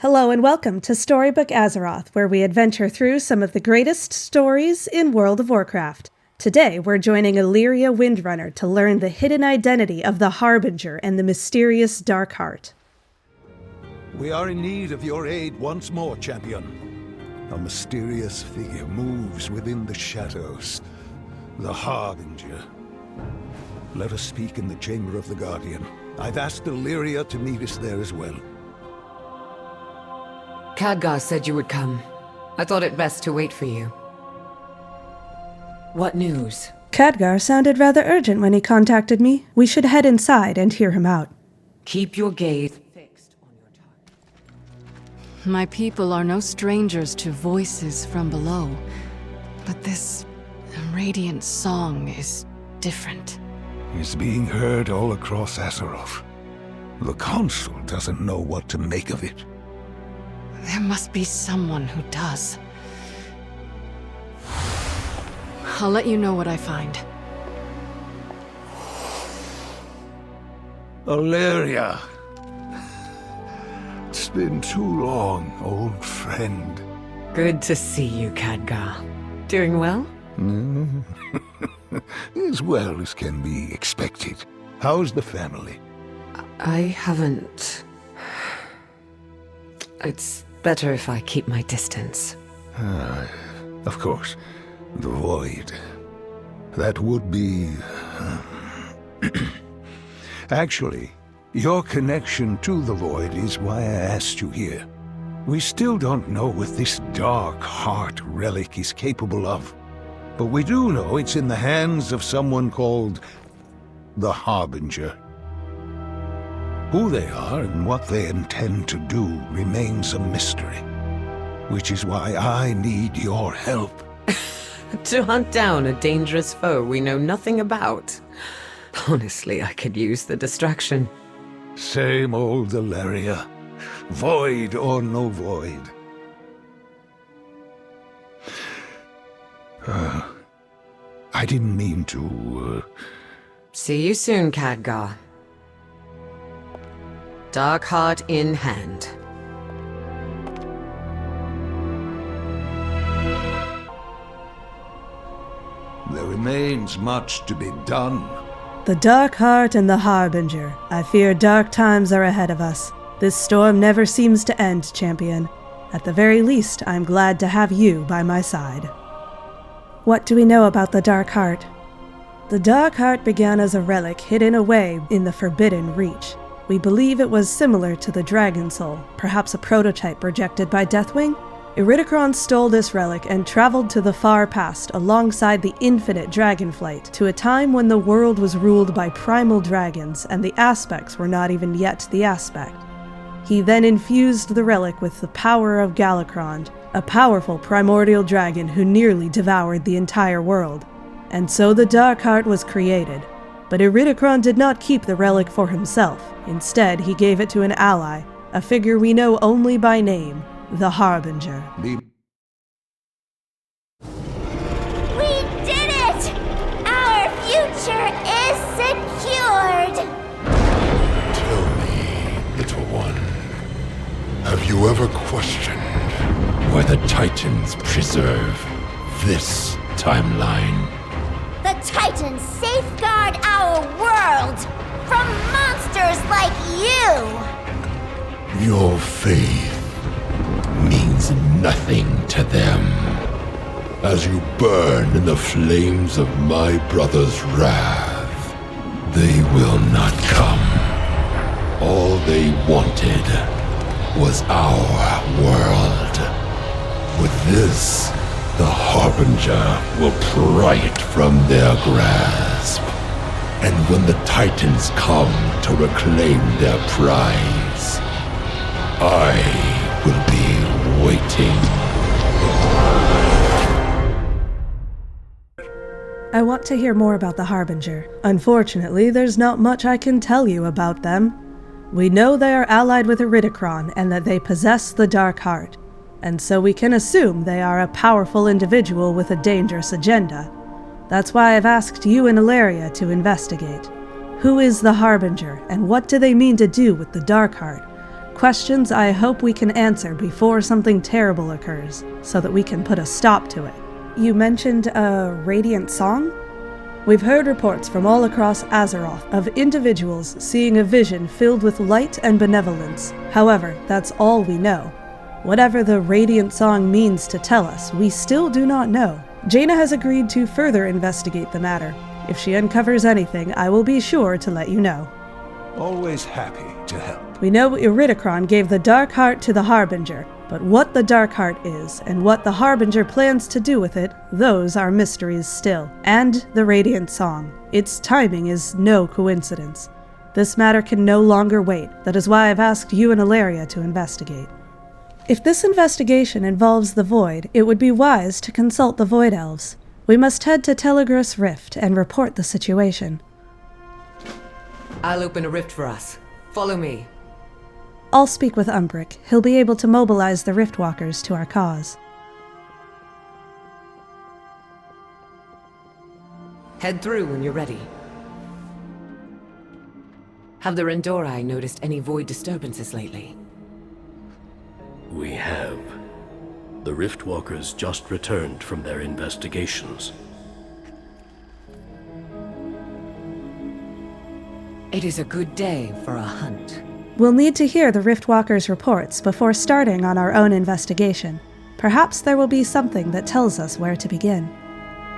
Hello and welcome to Storybook Azeroth, where we adventure through some of the greatest stories in World of Warcraft. Today, we're joining Alleria Windrunner to learn the hidden identity of the Harbinger and the mysterious Dark Heart. We are in need of your aid once more, champion. A mysterious figure moves within the shadows. The Harbinger. Let us speak in the Chamber of the Guardian. I've asked Alleria to meet us there as well. Khadgar said you would come. I thought it best to wait for you. What news? Khadgar sounded rather urgent when he contacted me. We should head inside and hear him out. Keep your gaze fixed on your target. My people are no strangers to voices from below, but this radiant song is different. It's being heard all across Azeroth. The Council doesn't know what to make of it. There must be someone who does. I'll let you know what I find. Alleria. It's been too long, old friend. Good to see you, Khadgar. Doing well? As well as can be expected. How's the family? I haven't... It's better if I keep my distance. Of course. The Void. That would be... Actually, your connection to the Void is why I asked you here. We still don't know what this Dark Heart relic is capable of. But we do know it's in the hands of someone called the Harbinger. Who they are and what they intend to do remains a mystery. Which is why I need your help. To hunt down a dangerous foe we know nothing about. Honestly, I could use the distraction. Same old Alleria. Void or no void. I didn't mean to, See you soon, Khadgar. Dark Heart in hand. There remains much to be done. The Dark Heart and the Harbinger. I fear dark times are ahead of us. This storm never seems to end, champion. At the very least, I'm glad to have you by my side. What do we know about the Dark Heart? The Dark Heart began as a relic hidden away in the Forbidden Reach. We believe it was similar to the Dragon Soul, perhaps a prototype rejected by Deathwing. Iridikron stole this relic and traveled to the far past alongside the infinite dragonflight to a time when the world was ruled by primal dragons and the aspects were not even yet the aspect. He then infused the relic with the power of Galakrond, a powerful primordial dragon who nearly devoured the entire world. And so the Dark Heart was created. But Iridikron did not keep the relic for himself. Instead, he gave it to an ally, a figure we know only by name, the Harbinger. We did it! Our future is secured! Tell me, little one, have you ever questioned why the Titans preserve this timeline? The Titans safeguard our world from monsters like you! Your faith means nothing to them. As you burn in the flames of my brother's wrath, they will not come. All they wanted was our world. With this, the Harbinger will pry it from their grasp. And when the Titans come to reclaim their prize, I will be waiting. I want to hear more about the Harbinger. Unfortunately, there's not much I can tell you about them. We know they are allied with Iridikron and that they possess the Dark Heart, and so we can assume they are a powerful individual with a dangerous agenda. That's why I've asked you and Alleria to investigate. Who is the Harbinger, and what do they mean to do with the Dark Heart? questions I hope we can answer before something terrible occurs, so that we can put a stop to it. You mentioned a radiant song? We've heard reports from all across Azeroth of individuals seeing a vision filled with light and benevolence. However, that's all we know. Whatever the radiant song means to tell us, we still do not know. Jaina has agreed to further investigate the matter. If she uncovers anything, I will be sure to let you know. Always happy to help. We know Iridikron gave the Dark Heart to the Harbinger, but what the Dark Heart is, and what the Harbinger plans to do with it, those are mysteries still. And the Radiant Song. Its timing is no coincidence. This matter can no longer wait. That is why I've asked you and Alleria to investigate. If this investigation involves the Void, it would be wise to consult the Void Elves. We must head to Telogrus Rift and report the situation. I'll open a rift for us. Follow me. I'll speak with Umbric. He'll be able to mobilize the Riftwalkers to our cause. Head through when you're ready. Have the Rendori noticed any void disturbances lately? We have. The Riftwalkers just returned from their investigations. It is a good day for a hunt. We'll need to hear the Riftwalkers' reports before starting on our own investigation. Perhaps there will be something that tells us where to begin.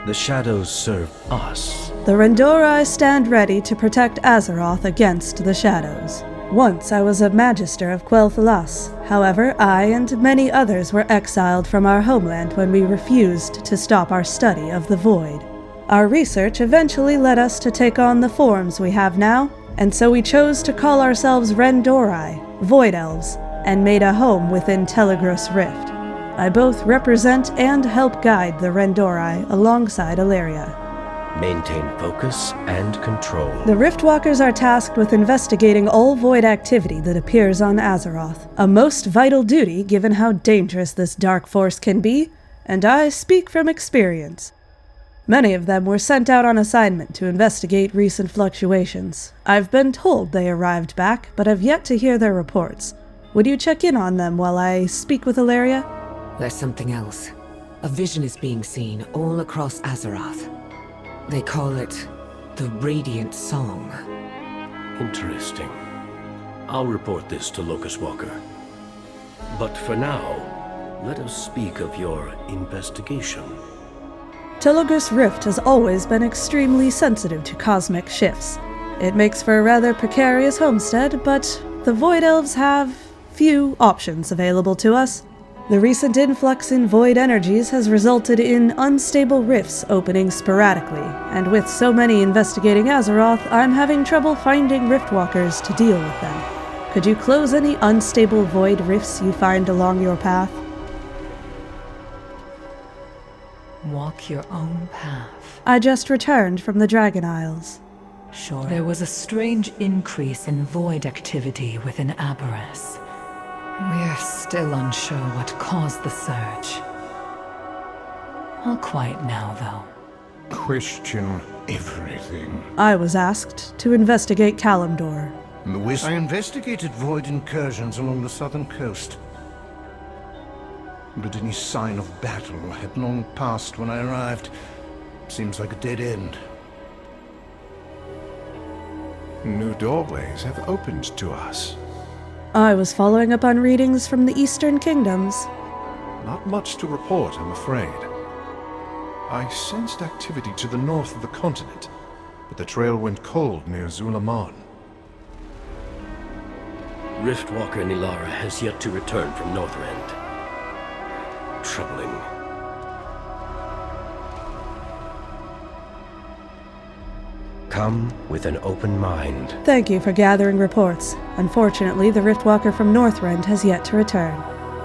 The shadows serve us. The Rendori stand ready to protect Azeroth against the shadows. Once I was a Magister of Quel'Thalas. However, I and many others were exiled from our homeland when we refused to stop our study of the Void. Our research eventually led us to take on the forms we have now, and so we chose to call ourselves Rendori, Void Elves, and made a home within Telogrus Rift. I both represent and help guide the Rendori alongside Alleria. Maintain focus and control. The Riftwalkers are tasked with investigating all Void activity that appears on Azeroth, a most vital duty given how dangerous this dark force can be, and I speak from experience. Many of them were sent out on assignment to investigate recent fluctuations. I've been told they arrived back, but have yet to hear their reports. Would you check in on them while I speak with Alleria? There's something else. A vision is being seen all across Azeroth. They call it the Radiant Song. Interesting. I'll report this to Locust Walker. But for now, let us speak of your investigation. Telogrus Rift has always been extremely sensitive to cosmic shifts. It makes for a rather precarious homestead, but the Void Elves have few options available to us. The recent influx in void energies has resulted in unstable rifts opening sporadically, and with so many investigating Azeroth, I'm having trouble finding Riftwalkers to deal with them. Could you close any unstable void rifts you find along your path? Walk your own path. I just returned from the Dragon Isles. Sure. There was a strange increase in void activity within Aberrus. We're still unsure what caused the surge. All quiet now, though. Question everything. I was asked to investigate Kalimdor. I investigated void incursions along the southern coast. But any sign of battle had long passed when I arrived. Seems like a dead end. New doorways have opened to us. I was following up on readings from the Eastern Kingdoms. Not much to report, I'm afraid. I sensed activity to the north of the continent, but the trail went cold near Zulaman. Riftwalker Nilara has yet to return from Northrend. Troubling. Come with an open mind. Thank you for gathering reports. Unfortunately, the Riftwalker from Northrend has yet to return.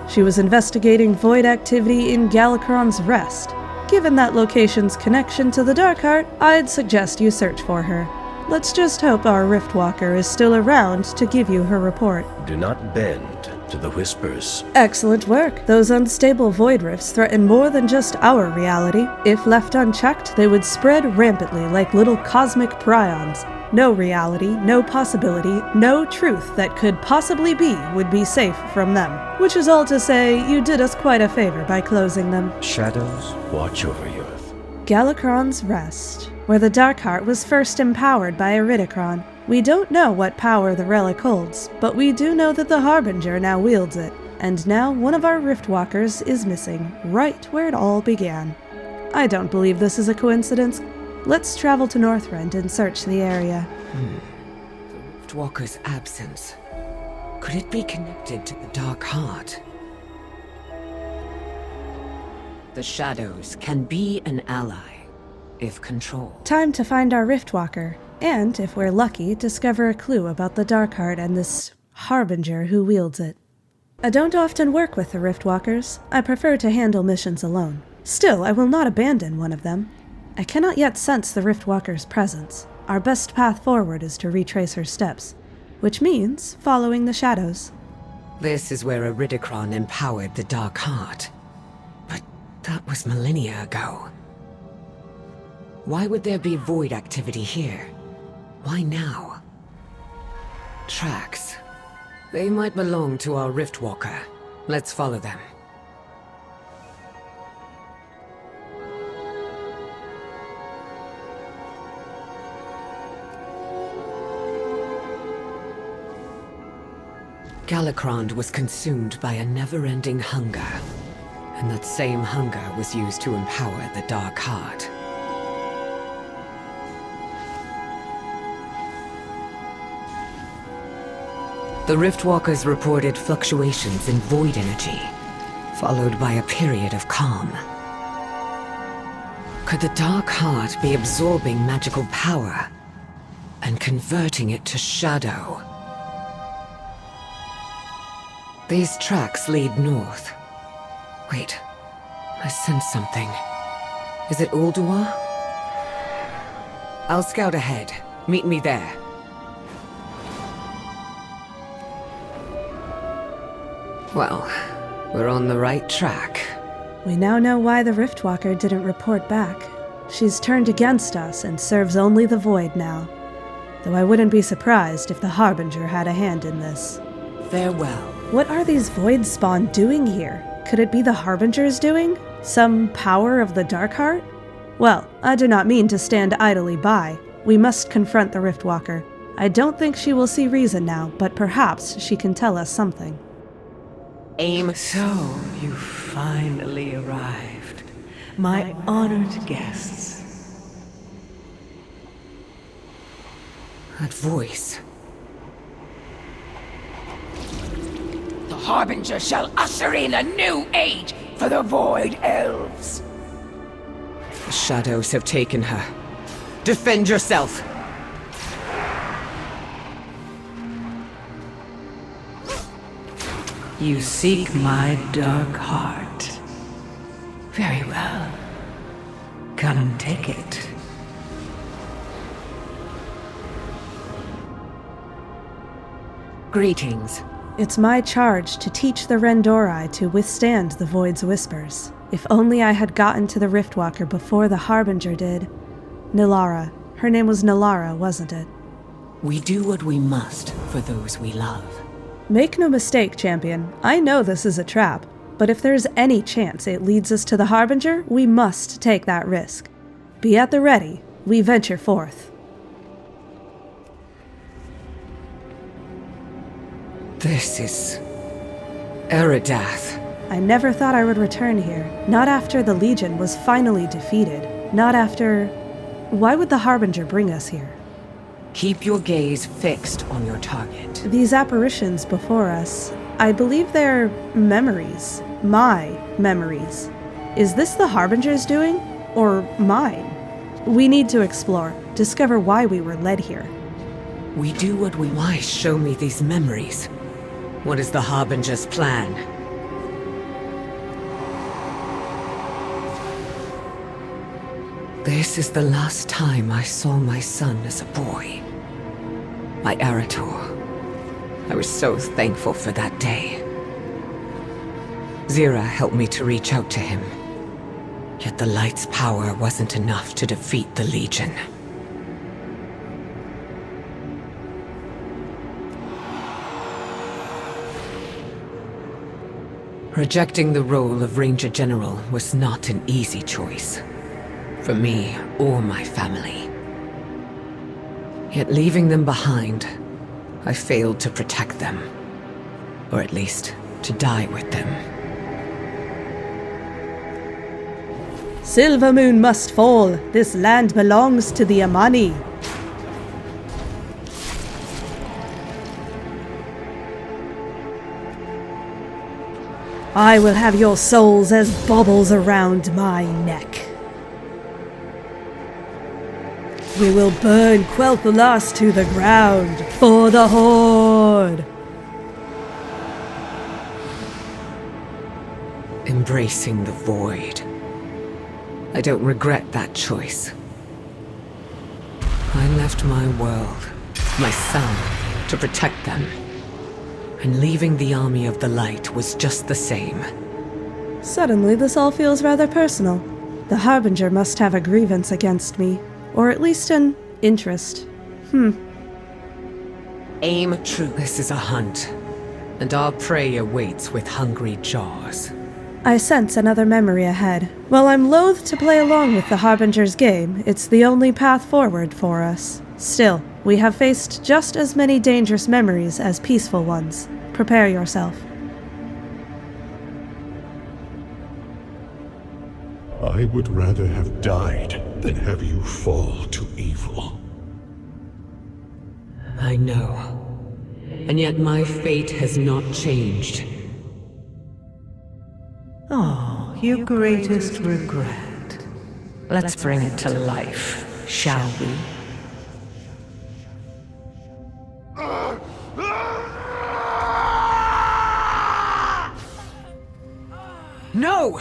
She was investigating void activity in Galakron's Rest. Given that location's connection to the Darkheart, I'd suggest you search for her. Let's just hope our Riftwalker is still around to give you her report. Do not bend to the whispers. Excellent work. Those unstable void rifts threaten more than just our reality. If left unchecked, they would spread rampantly like little cosmic prions. No reality, no possibility, no truth that could possibly be would be safe from them. Which is all to say, you did us quite a favor by closing them. Shadows watch over you. Galakrond's Rest, where the Darkheart was first empowered by Iridikron. We don't know what power the relic holds, but we do know that the Harbinger now wields it. And now one of our Riftwalkers is missing, right where it all began. I don't believe this is a coincidence. Let's travel to Northrend and search the area. The Riftwalker's absence. Could it be connected to the Darkheart? The Shadows can be an ally, if controlled. Time to find our Riftwalker, and, if we're lucky, discover a clue about the Darkheart and this Harbinger who wields it. I don't often work with the Riftwalkers. I prefer to handle missions alone. Still, I will not abandon one of them. I cannot yet sense the Riftwalker's presence. Our best path forward is to retrace her steps, which means following the shadows. This is where Iridikron empowered the Darkheart. But that was millennia ago. Why would there be void activity here? Why now? Tracks. They might belong to our Riftwalker. Let's follow them. Galakrond was consumed by a never-ending hunger, and that same hunger was used to empower the Darkheart. The Riftwalkers reported fluctuations in void energy, followed by a period of calm. Could the Darkheart be absorbing magical power and converting it to shadow? These tracks lead north. Wait, I sense something. Is it Ulduar? I'll scout ahead. Meet me there. Well, we're on the right track. We now know why the Riftwalker didn't report back. She's turned against us and serves only the Void now. Though I wouldn't be surprised if the Harbinger had a hand in this. Farewell. What are these Void Spawn doing here? Could it be the Harbinger's doing? Some power of the Darkheart? Well, I do not mean to stand idly by. We must confront the Riftwalker. I don't think she will see reason now, but perhaps she can tell us something. Aim. So, you finally arrived, my honored guests. That voice. The Harbinger shall usher in a new age for the Void Elves. The shadows have taken her. Defend yourself! You seek my dark heart. Very well. Come take it. Greetings. It's my charge to teach the Rendori to withstand the Void's whispers. If only I had gotten to the Riftwalker before the Harbinger did. Nilara. Her name was Nilara, wasn't it? We do what we must for those we love. Make no mistake, champion. I know this is a trap, but if there's any chance it leads us to the Harbinger, we must take that risk. Be at the ready. We venture forth. This is Xal'atath. I never thought I would return here. Not after the Legion was finally defeated. Not after... Why would the Harbinger bring us here? Keep your gaze fixed on your target. These apparitions before us, I believe they're memories. My memories. Is this the Harbinger's doing? Or mine? We need to explore, discover why we were led here. We do what we... Why show me these memories? What is the Harbinger's plan? This is the last time I saw my son as a boy. My Arator. I was so thankful for that day. Zira helped me to reach out to him. Yet the light's power wasn't enough to defeat the Legion. Rejecting the role of Ranger General was not an easy choice. For me or my family. Yet leaving them behind, I failed to protect them. Or at least, to die with them. Silvermoon must fall. This land belongs to the Amani. I will have your souls as baubles around my neck. We will burn Quel'Thalas to the ground for the Horde. Embracing the void. I don't regret that choice. I left my world, my son, to protect them. And leaving the army of the light was just the same. Suddenly, this all feels rather personal. The Harbinger must have a grievance against me, or at least an interest. Aim true. This is a hunt, and our prey awaits with hungry jaws. I sense another memory ahead. While I'm loath to play along with the Harbinger's game, it's the only path forward for us. Still, we have faced just as many dangerous memories as peaceful ones. Prepare yourself. I would rather have died than have you fall to evil. I know. And yet my fate has not changed. Oh, your greatest regret. Let's bring it to life, shall we? No!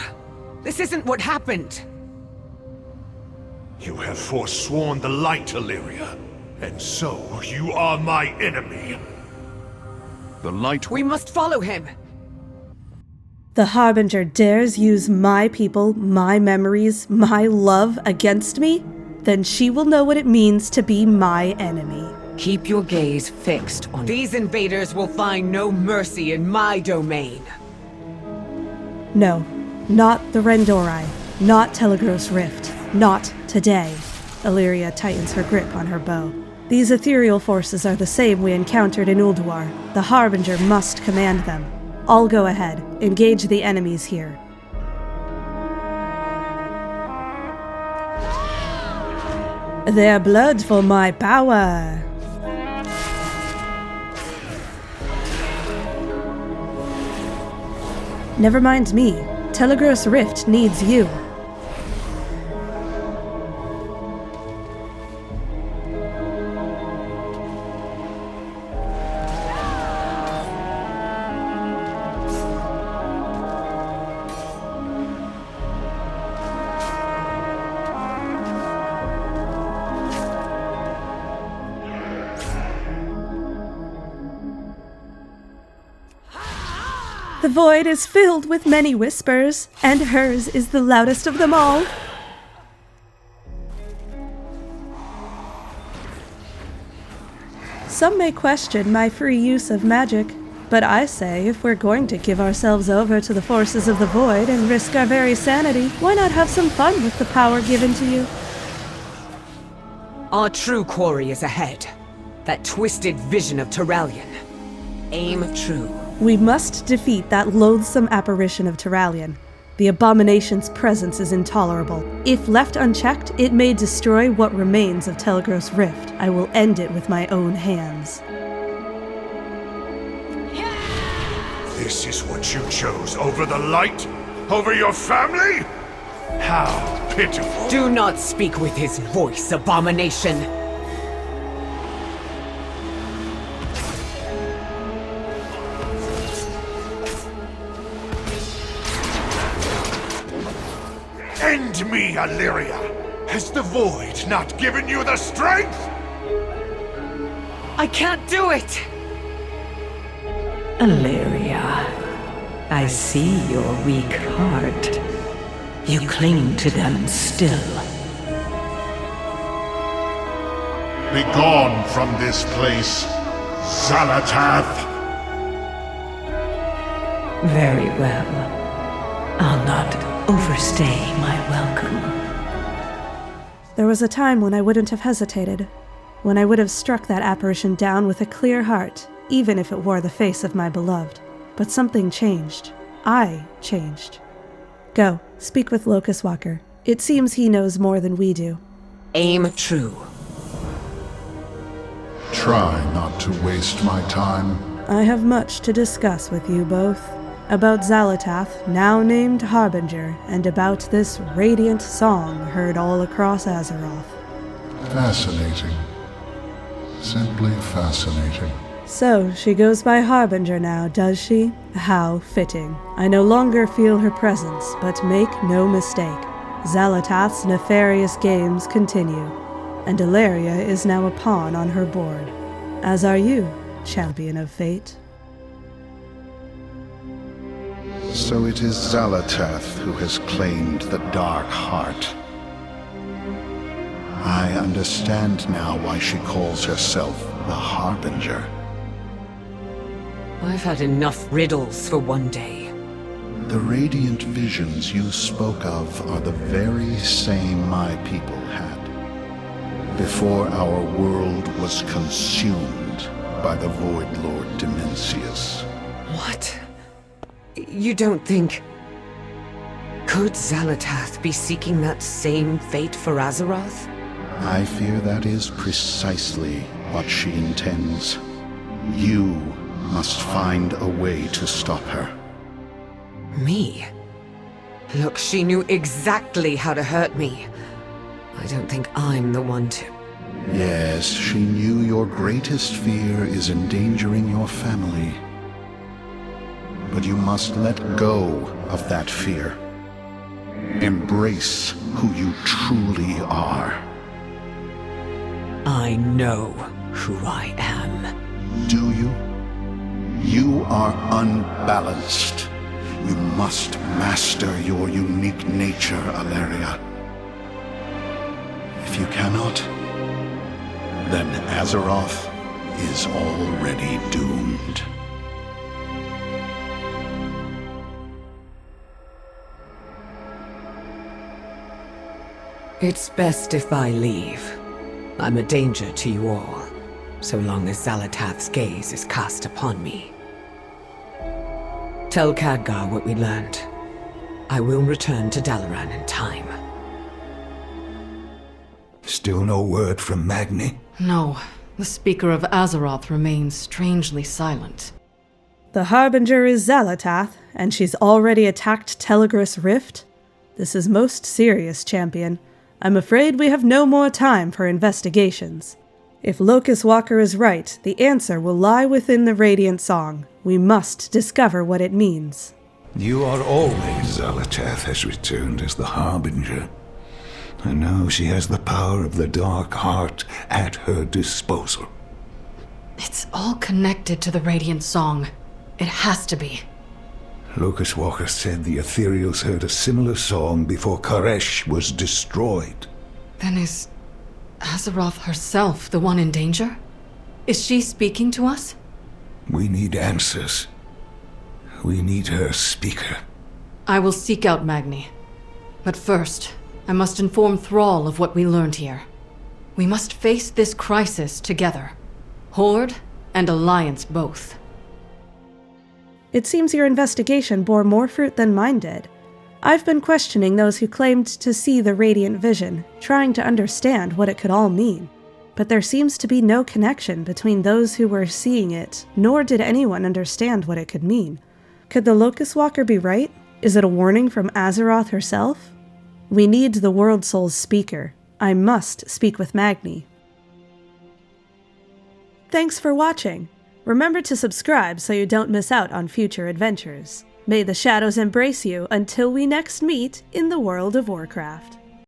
This isn't what happened! You have forsworn the light, Alleria, and so you are my enemy. The light... We must follow him! The Harbinger dares use my people, my memories, my love against me? Then she will know what it means to be my enemy. Keep your gaze fixed on... These invaders will find no mercy in my domain. No, not the Rendori, not Telogrus Rift, not today. Alleria tightens her grip on her bow. These ethereal forces are the same we encountered in Ulduar. The Harbinger must command them. I'll go ahead. Engage the enemies here. Their blood for my power. Never mind me. Telogrus Rift needs you. The void is filled with many whispers, and hers is the loudest of them all. Some may question my free use of magic, but I say if we're going to give ourselves over to the forces of the void and risk our very sanity, why not have some fun with the power given to you? Our true quarry is ahead. That twisted vision of Turalyon. Aim true. We must defeat that loathsome apparition of Turalyon. The abomination's presence is intolerable. If left unchecked, it may destroy what remains of Telogrus Rift. I will end it with my own hands. This is what you chose over the light? Over your family? How pitiful. Do not speak with his voice, abomination! End me, Alleria! Has the void not given you the strength? I can't do it! Alleria, I see your weak heart. You cling to them still. Begone from this place, Xal'atath! Very well. I'll not overstay my welcome. There was a time when I wouldn't have hesitated, when I would have struck that apparition down with a clear heart, even if it wore the face of my beloved. But something changed. I changed. Go, speak with Locust Walker. It seems he knows more than we do. Aim true. Try not to waste my time. I have much to discuss with you both. About Xal'atath, now named Harbinger, and about this radiant song heard all across Azeroth. Fascinating. Simply fascinating. So, she goes by Harbinger now, does she? How fitting. I no longer feel her presence, but make no mistake. Xal'atath's nefarious games continue, and Alleria is now a pawn on her board. As are you, champion of fate. So it is Xal'atath who has claimed the Dark Heart. I understand now why she calls herself the Harbinger. I've had enough riddles for one day. The radiant visions you spoke of are the very same my people had, before our world was consumed by the Void Lord Dimensius. What? You don't think... Could Xal'atath be seeking that same fate for Azeroth? I fear that is precisely what she intends. You must find a way to stop her. Me? Look, she knew exactly how to hurt me. I don't think I'm the one to... Yes, she knew your greatest fear is endangering your family. But you must let go of that fear. Embrace who you truly are. I know who I am. Do you? You are unbalanced. You must master your unique nature, Alleria. If you cannot, then Azeroth is already doomed. It's best if I leave. I'm a danger to you all, so long as Xal'atath's gaze is cast upon me. Tell Khadgar what we learned. I will return to Dalaran in time. Still no word from Magni? No, the Speaker of Azeroth remains strangely silent. The Harbinger is Xal'atath, and she's already attacked Telogrus Rift? This is most serious, champion. I'm afraid we have no more time for investigations. If Locust Walker is right, the answer will lie within the Radiant Song. We must discover what it means. You are always Xal'atath has returned as the Harbinger. And now she has the power of the Dark Heart at her disposal. It's all connected to the Radiant Song. It has to be. Locust Walker said the Ethereals heard a similar song before Koresh was destroyed. Then is Azeroth herself the one in danger? Is she speaking to us? We need answers. We need her speaker. I will seek out Magni. But first, I must inform Thrall of what we learned here. We must face this crisis together. Horde and Alliance both. It seems your investigation bore more fruit than mine did. I've been questioning those who claimed to see the Radiant Vision, trying to understand what it could all mean. But there seems to be no connection between those who were seeing it, nor did anyone understand what it could mean. Could the Locust Walker be right? Is it a warning from Azeroth herself? We need the World Soul's speaker. I must speak with Magni. Thanks for watching. Remember to subscribe so you don't miss out on future adventures. May the shadows embrace you until we next meet in the world of Warcraft.